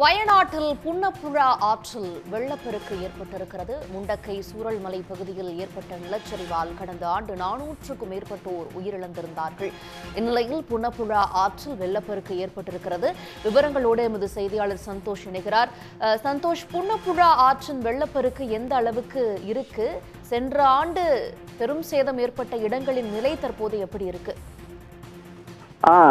வயநாட்டில் புன்னப்புழா ஆற்றில் வெள்ளப்பெருக்கு ஏற்பட்டிருக்கிறது. முண்டக்கை சூரல்மலை பகுதியில் ஏற்பட்ட நிலச்சரிவால் கடந்த ஆண்டு 400க்கும் மேற்பட்டோர் உயிரிழந்திருந்தார்கள். இந்நிலையில் புன்னப்புழா ஆற்றில் வெள்ளப்பெருக்கு ஏற்பட்டிருக்கிறது. விவரங்களோடு எமது செய்தியாளர் சந்தோஷ் இணைகிறார். சந்தோஷ், புன்னப்புழா ஆற்றின் வெள்ளப்பெருக்கு எந்த அளவுக்கு இருக்கு? சென்ற ஆண்டு பெரும் சேதம் ஏற்பட்ட இடங்களின் நிலை தற்போது எப்படி இருக்கு?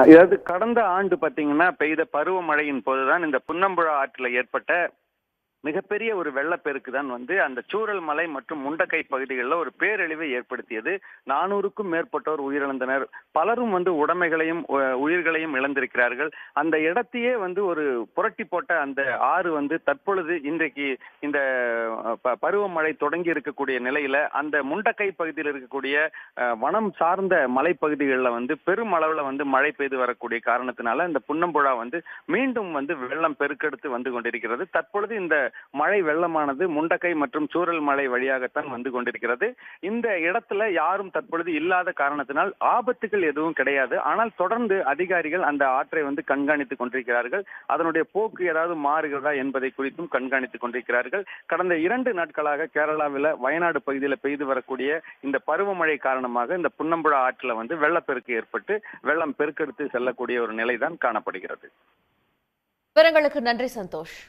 இதாவது கடந்த ஆண்டு பாத்தீங்கன்னா பெய்த பருவமழையின் போதுதான் இந்த புன்னம்புழா ஆற்றில் ஏற்பட்ட மிகப்பெரிய ஒரு வெள்ளப்பெருக்கு தான் அந்த சூரல் மலை மற்றும் முண்டக்கை பகுதிகளில் ஒரு பேரழிவை ஏற்படுத்தியது. 400க்கும் மேற்பட்டோர் உயிரிழந்தனர். பலரும் உடைமைகளையும் உயிர்களையும் இழந்திருக்கிறார்கள். அந்த இடத்தையே ஒரு புரட்டி போட்ட அந்த ஆறு தற்பொழுது இன்றைக்கு இந்த பருவமழை தொடங்கி இருக்கக்கூடிய நிலையில அந்த முண்டக்கை பகுதியில் இருக்கக்கூடிய வனம் சார்ந்த மலைப்பகுதிகளில் பெரும் அளவுல மழை பெய்து வரக்கூடிய காரணத்தினால இந்த புன்னம்புழா மீண்டும் வெள்ளம் பெருக்கெடுத்து வந்து கொண்டிருக்கிறது. தற்பொழுது இந்த மழை வெள்ளமானது முண்டக்கை மற்றும் சூரல் மலை வழியாகத்தான் வந்து கொண்டிருக்கிறது. இந்த இடத்துல யாரும் தற்பொழுது இல்லாத காரணத்தினால் ஆபத்துகள் எதுவும் கிடையாது. ஆனால் தொடர்ந்து அதிகாரிகள் அந்த ஆற்றை கண்காணித்துக் கொண்டிருக்கிறார்கள். அதனுடைய போக்கு ஏதாவது மாறுகிறதா என்பதை குறித்தும் கண்காணித்துக் கொண்டிருக்கிறார்கள். கடந்த 2 நாட்களாக கேரளாவில் வயநாடு பகுதியில் பெய்து வரக்கூடிய இந்த பருவமழை காரணமாக இந்த புன்னம்புழா ஆற்றில் வெள்ளப்பெருக்கு ஏற்பட்டு வெள்ளம் பெருக்கெடுத்து செல்லக்கூடிய ஒரு நிலைதான் காணப்படுகிறது. விவரங்களுக்கு நன்றி சந்தோஷ்.